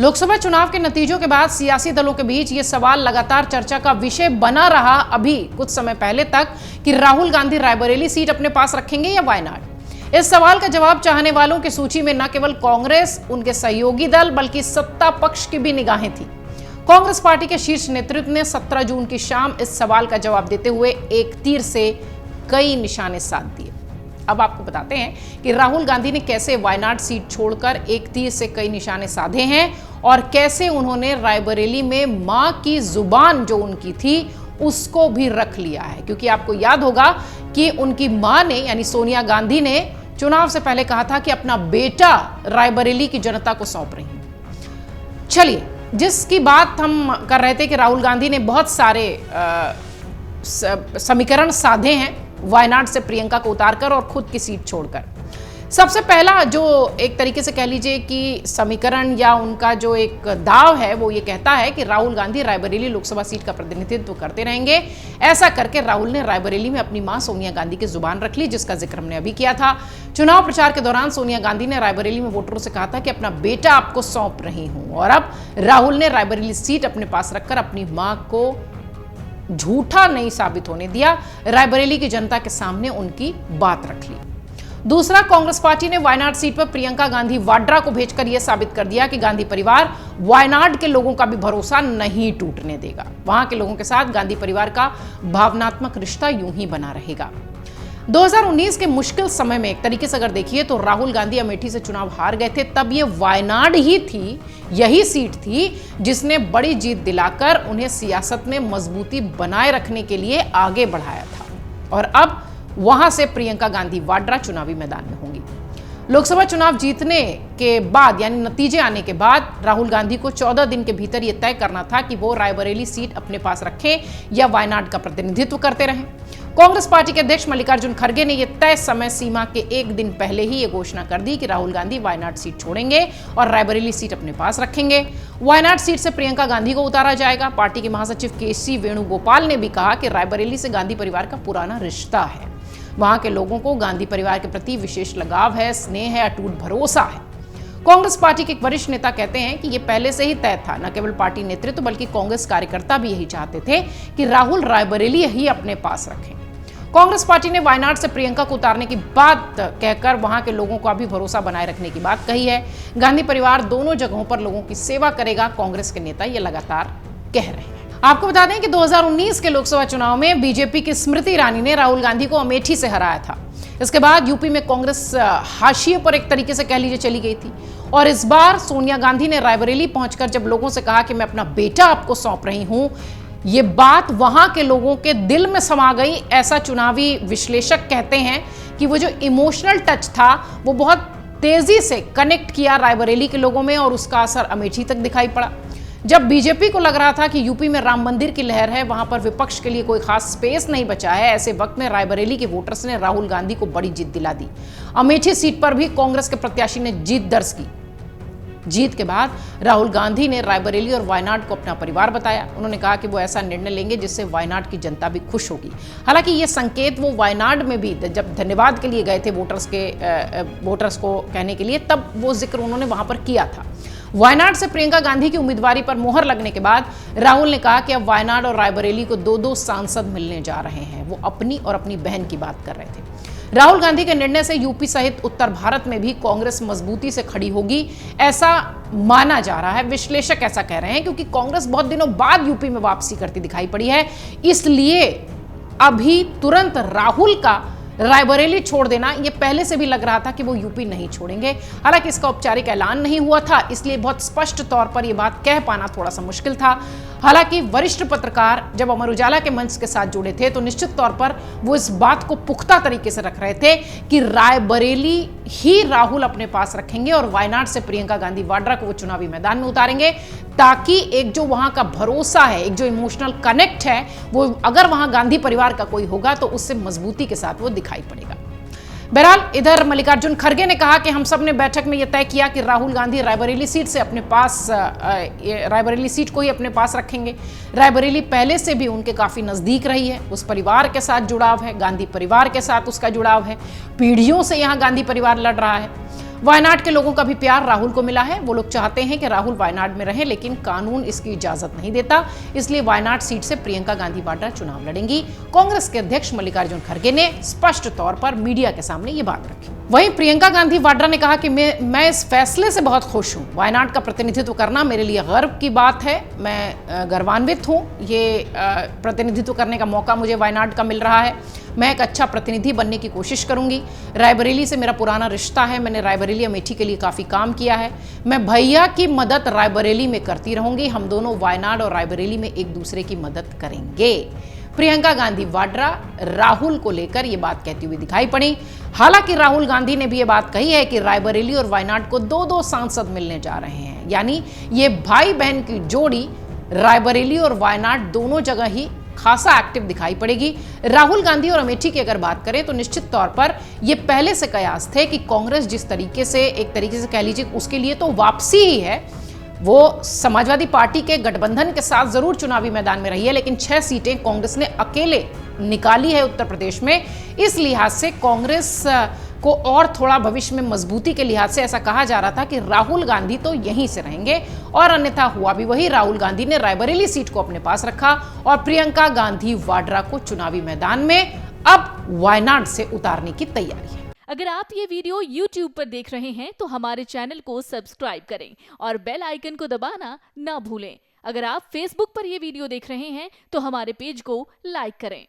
लोकसभा चुनाव के नतीजों के बाद सियासी दलों के बीच ये सवाल लगातार चर्चा का विषय बना रहा अभी कुछ समय पहले तक कि राहुल गांधी रायबरेली सीट अपने पास रखेंगे या वायनाड। इस सवाल का जवाब चाहने वालों की सूची में न केवल कांग्रेस, उनके सहयोगी दल, बल्कि सत्ता पक्ष की भी निगाहें थी। कांग्रेस पार्टी के शीर्ष नेतृत्व ने 17 जून की शाम इस सवाल का जवाब देते हुए एक तीर से कई निशाने साध दिए। अब आपको बताते हैं कि राहुल गांधी ने कैसे वायनाड सीट छोड़कर एक तीर से कई निशाने साधे हैं और कैसे उन्होंने रायबरेली में मां की जुबान जो उनकी थी उसको भी रख लिया है। क्योंकि आपको याद होगा कि उनकी मां ने यानी सोनिया गांधी ने चुनाव से पहले कहा था कि अपना बेटा रायबरेली की जनता को सौंप रही हूं। चलिए, जिसकी बात हम कर रहे थे कि राहुल गांधी ने बहुत सारे समीकरण साधे हैं वायनाड से प्रियंका को उतारकर और खुद की सीट छोड़कर। सबसे पहला जो एक तरीके से कह लीजिए कि समीकरण या उनका जो एक दाव है वो ये कहता है कि राहुल गांधी रायबरेली लोकसभा सीट का प्रतिनिधित्व करते रहेंगे। ऐसा करके राहुल ने रायबरेली में अपनी मां सोनिया गांधी की जुबान रख ली, जिसका जिक्र हमने अभी किया था। चुनाव प्रचार के दौरान सोनिया गांधी ने रायबरेली में वोटरों से कहा था कि अपना बेटा आपको सौंप रही हूं, और अब राहुल ने रायबरेली सीट अपने पास रखकर अपनी मां को झूठा नहीं साबित होने दिया, रायबरेली की जनता के सामने उनकी बात रख ली। दूसरा, कांग्रेस पार्टी ने वायनाड सीट पर प्रियंका गांधी वाड्रा को भेजकर यह साबित कर दिया कि गांधी परिवार वायनाड के लोगों का भी भरोसा नहीं टूटने देगा। वहां के लोगों के साथ गांधी परिवार का भावनात्मक रिश्ता यूं ही बना रहेगा। 2019 के मुश्किल समय में एक तरीके से अगर देखिए तो राहुल गांधी अमेठी से चुनाव हार गए थे, तब ये वायनाड ही थी, यही सीट थी जिसने बड़ी जीत दिलाकर उन्हें सियासत में मजबूती बनाए रखने के लिए आगे बढ़ाया था। और अब वहां से प्रियंका गांधी वाड्रा चुनावी मैदान में होंगी। लोकसभा चुनाव जीतने के बाद यानी नतीजे आने के बाद राहुल गांधी को 14 दिन के भीतर यह तय करना था कि वो रायबरेली सीट अपने पास रखें या वायनाड का प्रतिनिधित्व करते रहें। कांग्रेस पार्टी के अध्यक्ष मल्लिकार्जुन खड़गे ने यह तय समय सीमा के एक दिन पहले ही यह घोषणा कर दी कि राहुल गांधी वायनाड सीट छोड़ेंगे और रायबरेली सीट अपने पास रखेंगे। वायनाड सीट से प्रियंका गांधी को उतारा जाएगा। पार्टी के महासचिव केसी वेणुगोपाल ने भी कहा कि रायबरेली से गांधी परिवार का पुराना रिश्ता है, वहां के लोगों को गांधी परिवार के प्रति विशेष लगाव है, स्नेह है, अटूट भरोसा है। कांग्रेस पार्टी के एक वरिष्ठ नेता कहते हैं कि यह पहले से ही तय था। न केवल पार्टी नेतृत्व बल्कि कांग्रेस कार्यकर्ता भी यही चाहते थे कि राहुल रायबरेली ही अपने पास रखें। कांग्रेस पार्टी ने वायनाड से प्रियंका को उतारने की बात कहकर वहां के लोगों का भी भरोसा बनाए रखने की बात कही है। गांधी परिवार दोनों जगहों पर लोगों की सेवा करेगा, कांग्रेस के नेता ये लगातार कह रहे हैं। आपको बता दें कि 2019 के लोकसभा चुनाव में बीजेपी की स्मृति ईरानी ने राहुल गांधी को अमेठी से हराया था। इसके बाद यूपी में कांग्रेस हाशिए पर एक तरीके से कह लीजिए चली गई थी, और इस बार सोनिया गांधी ने रायबरेली पहुंचकर जब लोगों से कहा कि मैं अपना बेटा आपको सौंप रही हूं, ये बात वहां के लोगों के दिल में समा गई। ऐसा चुनावी विश्लेषक कहते हैं कि वो जो इमोशनल टच था वो बहुत तेजी से कनेक्ट किया रायबरेली के लोगों में, और उसका असर अमेठी तक दिखाई पड़ा। जब बीजेपी को लग रहा था कि यूपी में राम मंदिर की लहर है, वहां पर विपक्ष के लिए कोई खास स्पेस नहीं बचा है, ऐसे वक्त में रायबरेली के वोटर्स ने राहुल गांधी को बड़ी जीत दिला दी। अमेठी सीट पर भी कांग्रेस के प्रत्याशी ने जीत दर्ज की। जीत के बाद राहुल गांधी ने रायबरेली और वायनाड को अपना परिवार बताया। उन्होंने कहा कि वो ऐसा निर्णय लेंगे जिससे वायनाड की जनता भी खुश होगी। हालांकि ये संकेत वो वायनाड में भी जब धन्यवाद के लिए गए थे वोटर्स को कहने के लिए, तब वो जिक्र उन्होंने वहां पर किया था। वायनाड से प्रियंका गांधी की उम्मीदवारी पर मोहर लगने के बाद राहुल ने कहा कि अब वायनाड और रायबरेली को दो सांसद मिलने जा रहे हैं। वो अपनी और अपनी बहन की बात कर रहे थे। राहुल गांधी के निर्णय से यूपी सहित उत्तर भारत में भी कांग्रेस मजबूती से खड़ी होगी, ऐसा माना जा रहा है। विश्लेषक ऐसा कह रहे हैं क्योंकि कांग्रेस बहुत दिनों बाद यूपी में वापसी करती दिखाई पड़ी है, इसलिए अभी तुरंत राहुल का रायबरेली छोड़ देना, यह पहले से भी लग रहा था कि वो यूपी नहीं छोड़ेंगे। हालांकि इसका औपचारिक ऐलान नहीं हुआ था, इसलिए बहुत स्पष्ट तौर पर यह बात कह पाना थोड़ा सा मुश्किल था। हालांकि वरिष्ठ पत्रकार जब अमर उजाला के मंच के साथ जुड़े थे तो निश्चित तौर पर वो इस बात को पुख्ता तरीके से रख रहे थे कि रायबरेली ही राहुल अपने पास रखेंगे और वायनाड से प्रियंका गांधी वाड्रा को वो चुनावी मैदान में उतारेंगे, ताकि एक जो वहां का भरोसा है, एक जो इमोशनल कनेक्ट है, वो अगर वहां गांधी परिवार का कोई होगा तो उससे मजबूती के साथ वो दिखाई पड़ेगा। बहरहाल इधर मल्लिकार्जुन खड़गे ने कहा कि हम सब ने बैठक में यह तय किया कि राहुल गांधी रायबरेली सीट से अपने पास रायबरेली सीट को ही अपने पास रखेंगे। रायबरेली पहले से भी उनके काफी नजदीक रही है, उस परिवार के साथ जुड़ाव है, गांधी परिवार के साथ उसका जुड़ाव है, पीढ़ियों से यहाँ गांधी परिवार लड़ रहा है। वायनाड के लोगों का भी प्यार राहुल को मिला है। वो लोग चाहते हैं कि राहुल वायनाड में रहें, लेकिन कानून इसकी इजाजत नहीं देता। इसलिए वायनाड सीट से प्रियंका गांधी वाड्रा चुनाव लड़ेंगी। कांग्रेस के अध्यक्ष मल्लिकार्जुन खड़गे ने स्पष्ट तौर पर मीडिया के सामने ये बात रखी। वहीं प्रियंका गांधी वाड्रा ने कहा कि मैं इस फैसले से बहुत खुश हूं। वायनाड का प्रतिनिधित्व करना मेरे लिए गर्व की बात है। मैं गर्वान्वित हूं। ये प्रतिनिधित्व करने का मौका मुझे वायनाड का मिल रहा है। मैं एक अच्छा प्रतिनिधि बनने की कोशिश करूंगी। रायबरेली से मेरा पुराना रिश्ता है। मैंने रायबरेली अमेठी के लिए काफ़ी काम किया है। मैं भैया की मदद रायबरेली में करती रहूंगी। हम दोनों वायनाड और रायबरेली में एक दूसरे की मदद करेंगे। प्रियंका गांधी वाड्रा राहुल को लेकर यह बात कहती हुई दिखाई पड़ी। हालांकि राहुल गांधी ने भी यह बात कही है कि रायबरेली और वायनाड को दो सांसद मिलने जा रहे हैं, यानी ये भाई बहन की जोड़ी रायबरेली और वायनाड दोनों जगह ही खासा एक्टिव दिखाई पड़ेगी। राहुल गांधी और अमेठी की अगर बात करें तो निश्चित तौर पर यह पहले से कयास थे कि कांग्रेस जिस तरीके से, एक तरीके से कह लीजिए, उसके लिए तो वापसी ही है। वो समाजवादी पार्टी के गठबंधन के साथ जरूर चुनावी मैदान में रही है, लेकिन 6 सीटें कांग्रेस ने अकेले निकाली है उत्तर प्रदेश में। इस लिहाज से कांग्रेस को और थोड़ा भविष्य में मजबूती के लिहाज से ऐसा कहा जा रहा था कि राहुल गांधी तो यहीं से रहेंगे, और अन्यथा हुआ भी वही। राहुल गांधी ने रायबरेली सीट को अपने पास रखा और प्रियंका गांधी वाड्रा को चुनावी मैदान में अब वायनाड से उतारने की तैयारी है। अगर आप ये वीडियो YouTube पर देख रहे हैं तो हमारे चैनल को सब्सक्राइब करें और बेल आइकन को दबाना ना भूलें। अगर आप Facebook पर ये वीडियो देख रहे हैं तो हमारे पेज को लाइक करें।